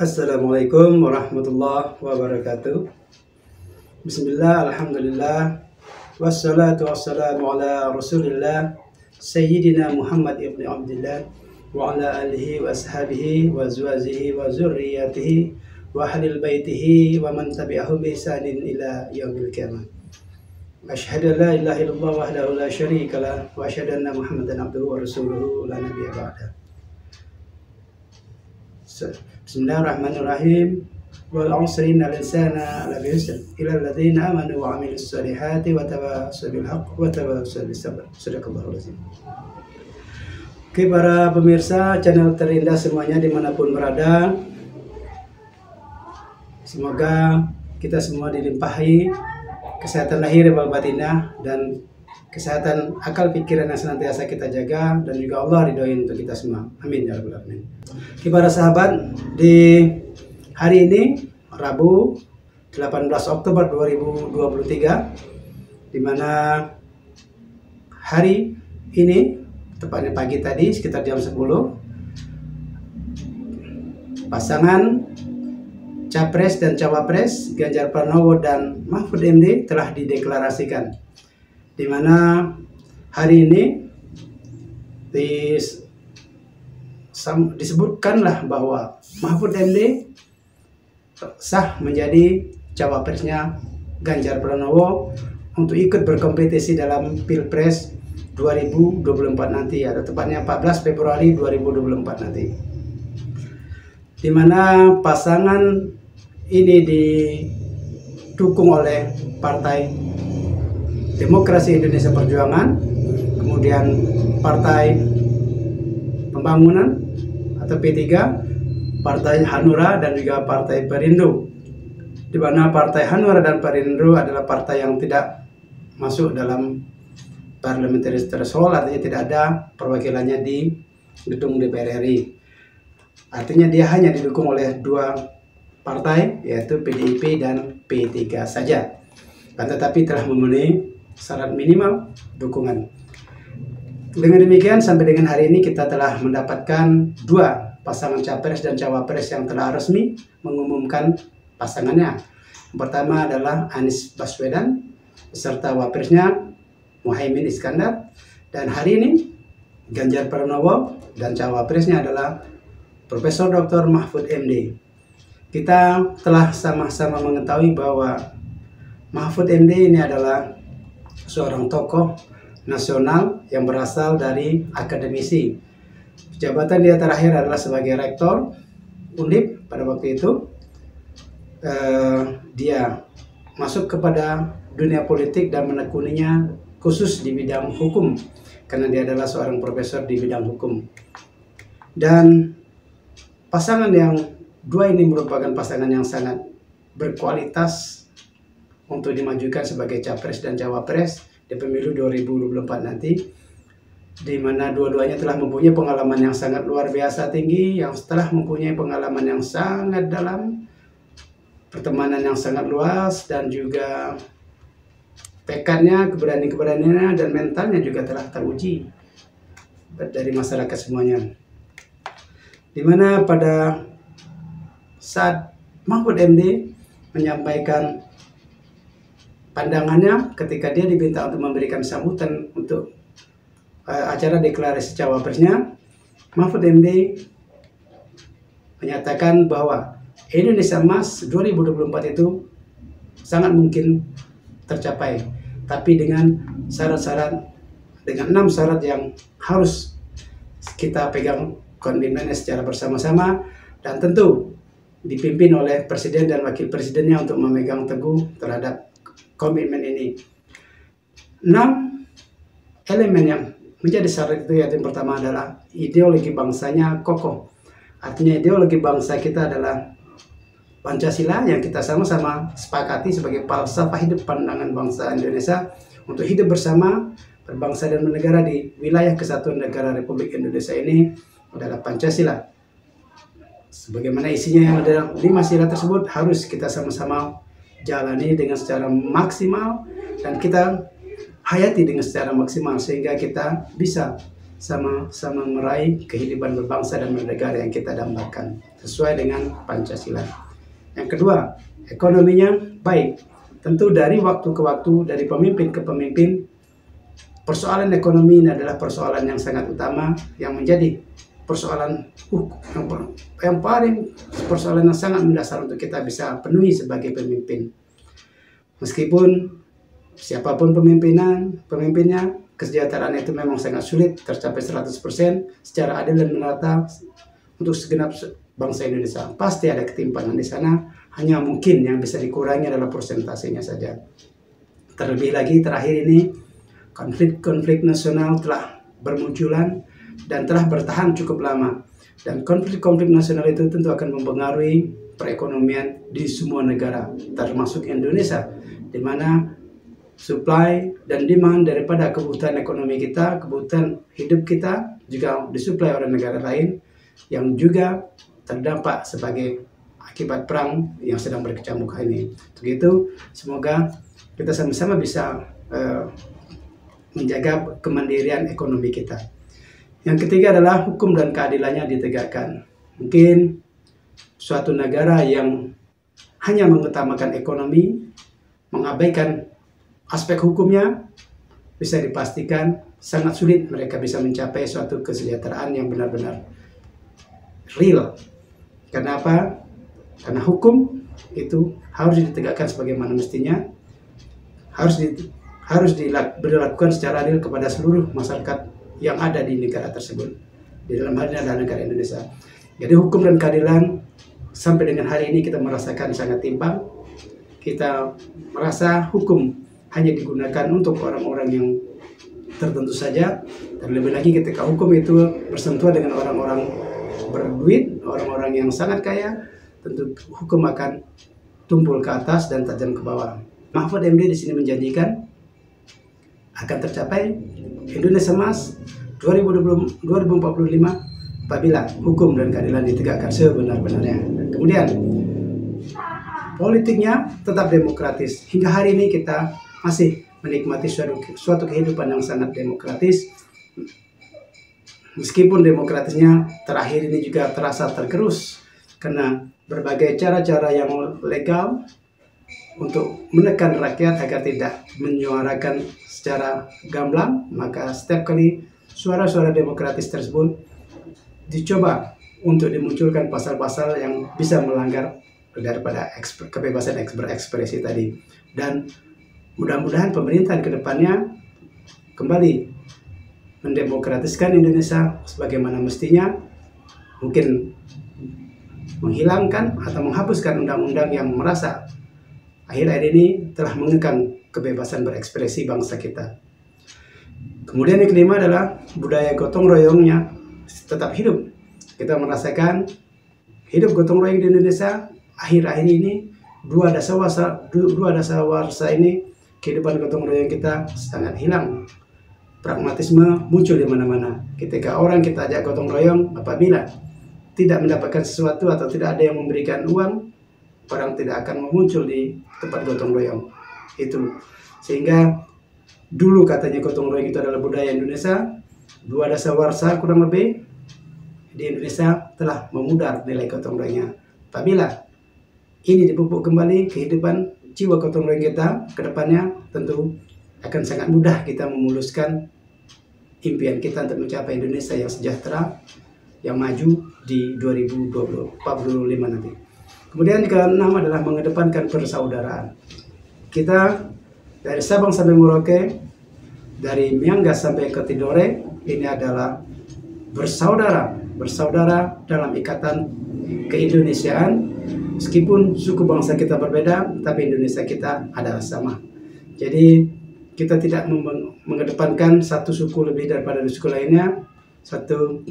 Assalamualaikum warahmatullahi wabarakatuh. Bismillah, alhamdulillah, wassalatu wassalamu ala rasulillah Sayyidina Muhammad ibn Abdullah wa ala alihi wa ashabihi wa azwajihi wa zurriyatihi wa ahlil baitihi wa man tabi'ahum bi ihsanin ila yaumil qiyamah. Asyhadu an la ilaha illallah wahdahu la syarika lah wa asyhadu anna Muhammadan abduhu wa rasuluhu la nabiyya ba'da. Bismillahirrahmanirrahim. Wal 'asri innal insana lafi khusr illa alladziina amanu wa 'amilus solihati wa tawassaw bil haqq wa tawassaw bis sabr. Shadaqallahul azim. Oke, para pemirsa channel terindah semuanya dimanapun berada, semoga kita semua dilimpahi kesehatan lahir wal batinah dan kesehatan akal pikiran yang senantiasa kita jaga, dan juga Allah ridhoin untuk kita semua. Amin ya rabbal alamin. Oke, para sahabat, di hari ini Rabu 18 Oktober 2023, di mana hari ini tepatnya pagi tadi sekitar jam 10, pasangan Capres dan Cawapres Ganjar Pranowo dan Mahfud MD telah dideklarasikan, di mana hari ini disebutkanlah bahwa Mahfud MD sah menjadi cawapresnya Ganjar Pranowo untuk ikut berkompetisi dalam Pilpres 2024 nanti, atau tepatnya 14 Februari 2024 nanti, di mana pasangan ini didukung oleh Partai Demokrasi Indonesia Perjuangan, kemudian Partai Pembangunan atau P3, Partai Hanura, dan juga Partai Perindo, di mana Partai Hanura dan Perindo adalah partai yang tidak masuk dalam parliamentary threshold, artinya tidak ada perwakilannya di gedung DPR RI. Artinya dia hanya didukung oleh dua partai, yaitu PDIP dan P3 saja, tetapi telah memenuhi syarat minimal dukungan. Dengan demikian, sampai dengan hari ini kita telah mendapatkan dua pasangan capres dan cawapres yang telah resmi mengumumkan pasangannya. Yang pertama adalah Anies Baswedan beserta wapresnya Muhaimin Iskandar, dan hari ini Ganjar Pranowo dan cawapresnya adalah Profesor Dr. Mahfud MD. Kita telah sama-sama mengetahui bahwa Mahfud MD ini adalah seorang tokoh nasional yang berasal dari akademisi. Jabatan dia terakhir adalah sebagai rektor Undip pada waktu itu. Dia masuk kepada dunia politik dan menekuninya khusus di bidang hukum, karena dia adalah seorang profesor di bidang hukum. Dan pasangan yang dua ini merupakan pasangan yang sangat berkualitas untuk dimajukan sebagai capres dan cawapres di pemilu 2024 nanti, di mana dua-duanya telah mempunyai pengalaman yang sangat luar biasa tinggi, yang telah mempunyai pengalaman yang sangat dalam, pertemanan yang sangat luas, dan juga tekadnya, keberaniannya, dan mentalnya juga telah teruji dari masyarakat semuanya. Di mana pada saat Mahfud MD menyampaikan pandangannya ketika dia diminta untuk memberikan sambutan untuk acara deklarasi cawapresnya, Mahfud MD menyatakan bahwa Indonesia Emas 2024 itu sangat mungkin tercapai, tapi dengan syarat-syarat, dengan 6 syarat yang harus kita pegang komitmennya secara bersama-sama, dan tentu dipimpin oleh Presiden dan Wakil Presidennya untuk memegang teguh terhadap komitmen ini. 6 elemen yang menjadi syarat itu, yaitu yang pertama adalah ideologi bangsanya kokoh. Artinya ideologi bangsa kita adalah Pancasila, yang kita sama-sama sepakati sebagai falsafah hidup pandangan bangsa Indonesia untuk hidup bersama, berbangsa dan bernegara di wilayah kesatuan negara Republik Indonesia ini adalah Pancasila. Sebagaimana isinya yang ada 5 sila tersebut harus kita sama-sama jalani dengan secara maksimal, dan kita hayati dengan secara maksimal, sehingga kita bisa sama-sama meraih kehidupan berbangsa dan bernegara yang kita dambakan sesuai dengan Pancasila. Yang kedua, ekonominya baik. Tentu dari waktu ke waktu, dari pemimpin ke pemimpin, persoalan ekonomi ini adalah persoalan yang sangat utama, yang menjadi persoalan yang paling persoalan yang sangat mendasar untuk kita bisa penuhi sebagai pemimpin. Meskipun siapapun pemimpinnya, kesejahteraan itu memang sangat sulit tercapai 100% secara adil dan merata untuk segenap bangsa Indonesia. Pasti ada ketimpangan di sana, hanya mungkin yang bisa dikurangi adalah persentasenya saja. Terlebih lagi terakhir ini, konflik-konflik nasional telah bermunculan dan telah bertahan cukup lama. Dan konflik-konflik nasional itu tentu akan mempengaruhi perekonomian di semua negara, termasuk Indonesia, di mana supply dan demand daripada kebutuhan ekonomi kita, kebutuhan hidup kita juga disuplai oleh negara lain yang juga terdampak sebagai akibat perang yang sedang berkecamuk ini. Begitu, semoga kita sama-sama bisa menjaga kemandirian ekonomi kita. Yang ketiga adalah hukum dan keadilannya ditegakkan. Mungkin suatu negara yang hanya mengutamakan ekonomi, mengabaikan aspek hukumnya, bisa dipastikan sangat sulit mereka bisa mencapai suatu kesejahteraan yang benar-benar real. Kenapa? Karena hukum itu harus ditegakkan sebagaimana mestinya, harus dilakukan secara adil kepada seluruh masyarakat yang ada di negara tersebut. Di dalam hal ini adalah negara Indonesia. Jadi hukum dan keadilan sampai dengan hari ini kita merasakan sangat timpang. Kita merasa hukum hanya digunakan untuk orang-orang yang tertentu saja. Terlebih lagi ketika hukum itu bersentuhan dengan orang-orang berduit, orang-orang yang sangat kaya, tentu hukum akan tumpul ke atas dan tajam ke bawah. Mahfud MD di sini menjanjikan akan tercapai Indonesia Emas 2045 apabila hukum dan keadilan ditegakkan sebenar-benarnya. Kemudian politiknya tetap demokratis. Hingga hari ini kita masih menikmati suatu kehidupan yang sangat demokratis. Meskipun demokratisnya terakhir ini juga terasa tergerus karena berbagai cara-cara yang legal untuk menekan rakyat agar tidak menyuarakan secara gamblang, maka setiap kali suara-suara demokratis tersebut dicoba untuk dimunculkan pasal-pasal yang bisa melanggar daripada kebebasan berekspresi tadi. Dan mudah-mudahan pemerintahan ke depannya kembali mendemokratiskan Indonesia sebagaimana mestinya, mungkin menghilangkan atau menghapuskan undang-undang yang merasa akhir-akhir ini telah mengekang kebebasan berekspresi bangsa kita. Kemudian yang kelima adalah budaya gotong royongnya tetap hidup. Kita merasakan hidup gotong royong di Indonesia akhir-akhir ini, dua dasawarsa ini, kehidupan gotong royong kita sangat hilang. Pragmatisme muncul di mana-mana. Ketika orang kita ajak gotong royong, apabila tidak mendapatkan sesuatu atau tidak ada yang memberikan uang, orang tidak akan muncul di tempat gotong royong itu. Sehingga dulu katanya gotong royong itu adalah budaya Indonesia, dua dasawarsa kurang lebih di Indonesia telah memudar nilai gotong royongnya. Apabila ini dipupuk kembali kehidupan jiwa gotong royong kita ke depannya, tentu akan sangat mudah kita memuluskan impian kita untuk mencapai Indonesia yang sejahtera, yang maju di 2045 nanti. Kemudian keenam adalah mengedepankan persaudaraan. Kita dari Sabang sampai Merauke, dari Miangas sampai ke Tidore, ini adalah bersaudara dalam ikatan keindonesiaan. Meskipun suku bangsa kita berbeda, tapi Indonesia kita adalah sama. Jadi kita tidak mengedepankan satu suku lebih daripada suku lainnya, satu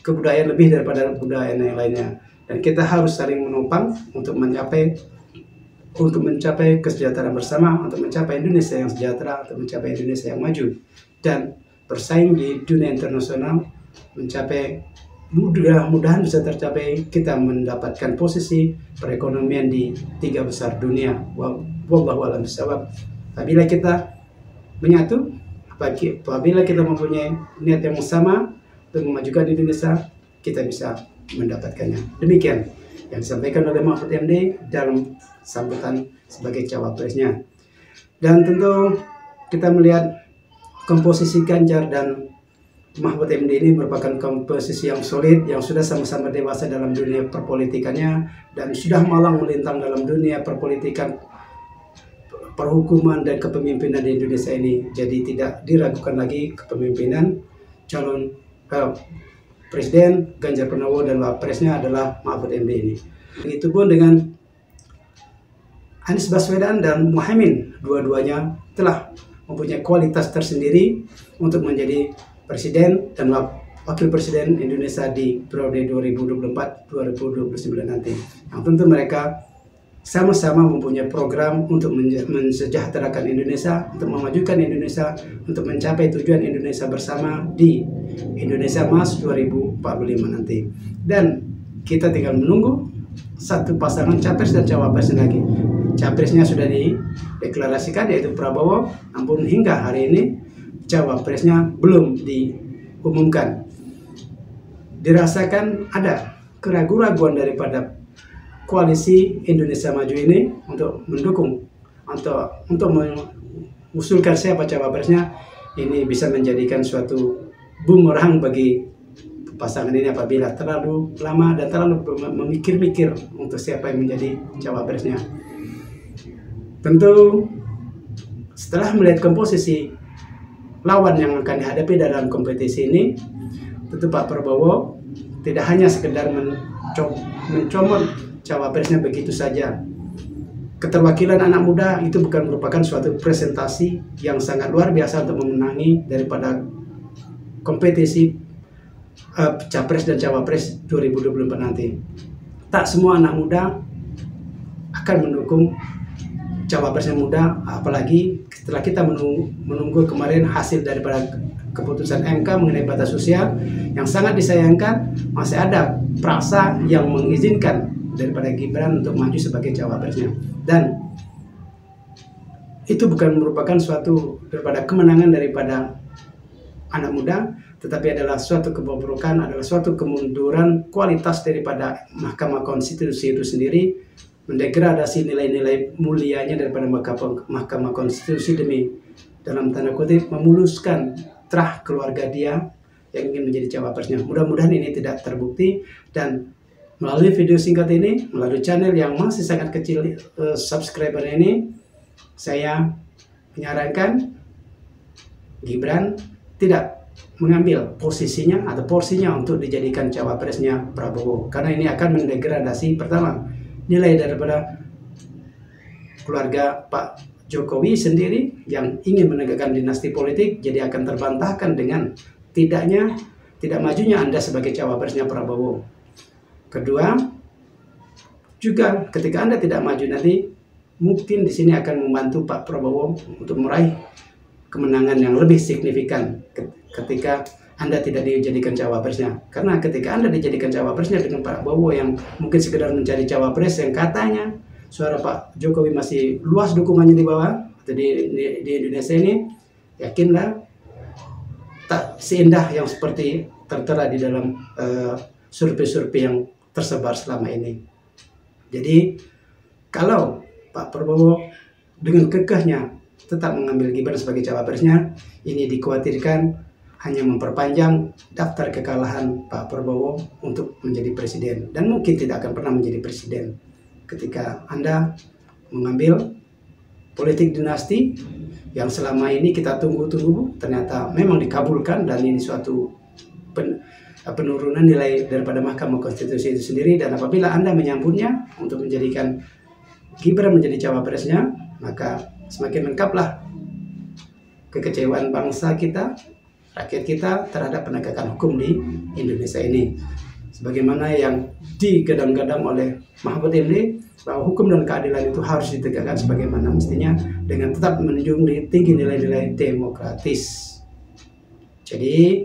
kebudayaan lebih daripada kebudayaan yang lainnya. Dan kita harus saling menopang untuk mencapai kesejahteraan bersama, untuk mencapai Indonesia yang sejahtera, untuk mencapai Indonesia yang maju, dan bersaing di dunia internasional, mencapai mudah-mudahan bisa tercapai kita mendapatkan posisi perekonomian di 3 besar dunia. Wallahu a'lam bishawab. Apabila kita menyatu, apabila kita mempunyai niat yang sama, untuk memajukan Indonesia, kita bisa mendapatkannya. Demikian yang disampaikan oleh Mahfud MD dalam sambutan sebagai cawapresnya. Dan tentu kita melihat komposisi Ganjar dan Mahfud MD ini merupakan komposisi yang solid, yang sudah sama-sama dewasa dalam dunia perpolitikannya dan sudah malang melintang dalam dunia perpolitikan, perhukuman dan kepemimpinan di Indonesia ini. Jadi tidak diragukan lagi kepemimpinan calon Presiden Ganjar Pranowo dan Wapresnya adalah Mahfud MD ini. Begitupun dengan Anies Baswedan dan Muhaimin, dua-duanya telah mempunyai kualitas tersendiri untuk menjadi presiden dan wakil presiden Indonesia di periode 2024-2029 nanti. Yang tentu mereka sama-sama mempunyai program untuk mensejahterakan Indonesia, untuk memajukan Indonesia, untuk mencapai tujuan Indonesia bersama di Indonesia Emas 2045 nanti. Dan kita tinggal menunggu satu pasangan capres dan cawapres lagi. Capresnya sudah dideklarasikan yaitu Prabowo, namun hingga hari ini cawapresnya belum diumumkan. Dirasakan ada keraguan-keraguan daripada koalisi Indonesia Maju ini untuk mendukung untuk mengusulkan siapa cawapresnya. Ini bisa menjadikan suatu bumerang bagi pasangan ini apabila terlalu lama dan terlalu memikir-mikir untuk siapa yang menjadi cawapresnya. Tentu setelah melihat komposisi lawan yang akan dihadapi dalam kompetisi ini, tentu Pak Prabowo tidak hanya sekedar mencomot cawapresnya begitu saja. Keterwakilan anak muda itu bukan merupakan suatu presentasi yang sangat luar biasa untuk memenangi daripada kompetisi capres dan cawapres 2024 nanti. Tak semua anak muda akan mendukung cawapres yang muda, apalagi setelah kita menunggu kemarin hasil daripada keputusan MK mengenai batas usia yang sangat disayangkan, masih ada frasa yang mengizinkan daripada Gibran untuk maju sebagai cawapresnya. Dan itu bukan merupakan suatu daripada kemenangan daripada anak muda, tetapi adalah suatu kebobrokan, adalah suatu kemunduran kualitas daripada Mahkamah Konstitusi itu sendiri, mendegradasi nilai-nilai mulianya daripada Mahkamah Konstitusi demi dalam tanda kutip memuluskan terah keluarga dia yang ingin menjadi cawapresnya. Mudah-mudahan ini tidak terbukti, dan melalui video singkat ini, melalui channel yang masih sangat kecil subscriber ini, saya menyarankan Gibran tidak mengambil posisinya atau porsinya untuk dijadikan cawapresnya Prabowo, karena ini akan mendegradasi pertama nilai daripada keluarga Pak Jokowi sendiri yang ingin menegakkan dinasti politik, jadi akan terbantahkan dengan tidak majunya Anda sebagai cawapresnya Prabowo. Kedua, juga ketika Anda tidak maju nanti, mungkin di sini akan membantu Pak Prabowo untuk meraih kemenangan yang lebih signifikan ketika Anda tidak dijadikan cawapresnya. Karena ketika Anda dijadikan cawapresnya dengan Pak Prabowo yang mungkin sekedar mencari cawapres yang katanya suara Pak Jokowi masih luas dukungannya di bawah atau di Indonesia ini, yakinlah tak seindah yang seperti tertera di dalam survei-survei yang tersebar selama ini. Jadi kalau Pak Prabowo dengan kekehnya tetap mengambil Gibran sebagai cawapresnya, ini dikhawatirkan hanya memperpanjang daftar kekalahan Pak Prabowo untuk menjadi presiden, dan mungkin tidak akan pernah menjadi presiden ketika Anda mengambil politik dinasti yang selama ini kita tunggu-tunggu ternyata memang dikabulkan, dan ini suatu penurunan nilai daripada Mahkamah Konstitusi itu sendiri. Dan apabila Anda menyambutnya untuk menjadikan Gibran menjadi cawapresnya, maka semakin lengkaplah kekecewaan bangsa kita, rakyat kita terhadap penegakan hukum di Indonesia ini. Sebagaimana yang digadang-gadang oleh Mahfud MD bahwa hukum dan keadilan itu harus ditegakkan sebagaimana mestinya dengan tetap menunjukkan tinggi nilai-nilai demokratis. Jadi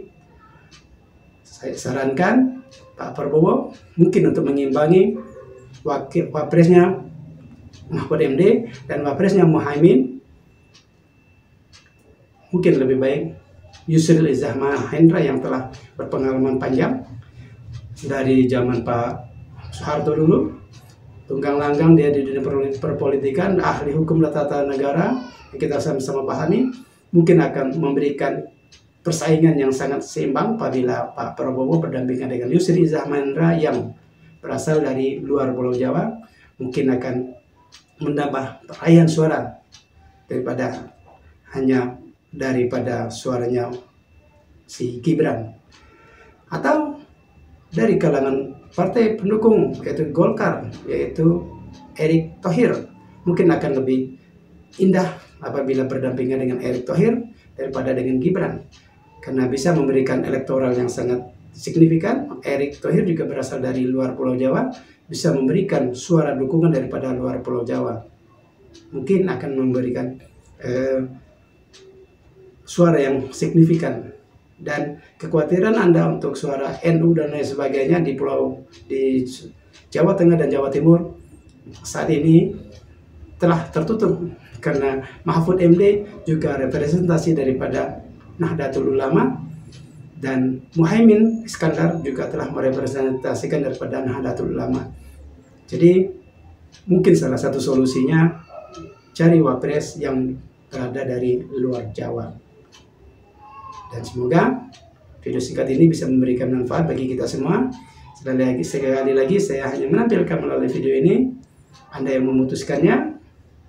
saya sarankan Pak Prabowo mungkin untuk mengimbangi wapresnya Mahfud MD dan wapresnya Muhaimin, mungkin lebih baik Yusril Izzah Mahendra yang telah berpengalaman panjang dari zaman Pak Soeharto dulu, tunggang langgang dia di dunia perpolitikan, ahli hukum dan tata negara yang kita sama-sama pahami, mungkin akan memberikan persaingan yang sangat seimbang apabila Pak Prabowo berdampingan dengan Yusril Izzah Mahendra yang berasal dari luar Pulau Jawa, mungkin akan menambah perayaan suara daripada suaranya si Gibran, atau dari kalangan partai pendukung yaitu Golkar, yaitu Erick Thohir, mungkin akan lebih indah apabila berdampingan dengan Erick Thohir daripada dengan Gibran, karena bisa memberikan elektoral yang sangat signifikan. Erick Thohir juga berasal dari luar Pulau Jawa, bisa memberikan suara dukungan daripada luar Pulau Jawa, mungkin akan memberikan suara yang signifikan. Dan kekhawatiran Anda untuk suara NU dan lain sebagainya di Jawa Tengah dan Jawa Timur saat ini telah tertutup, karena Mahfud MD juga representasi daripada Nahdlatul Ulama, dan Muhaimin Iskandar juga telah merepresentasikan daripada Nahdlatul Ulama. Jadi mungkin salah satu solusinya cari wapres yang berada dari luar Jawa. Dan semoga video singkat ini bisa memberikan manfaat bagi kita semua. Sekali lagi saya hanya menampilkan melalui video ini, Anda yang memutuskannya.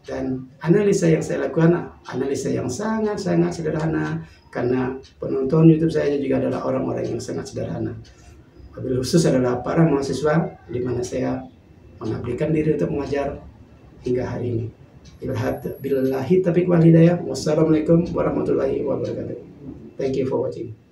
Dan analisa yang saya lakukan, analisa yang sangat-sangat sederhana, karena penonton YouTube saya juga adalah orang-orang yang sangat sederhana. Wabil khusus adalah para mahasiswa, di mana saya mengabdikan diri untuk mengajar hingga hari ini. Billahi taufiq wal hidayah. Wassalamualaikum warahmatullahi wabarakatuh. Thank you for watching.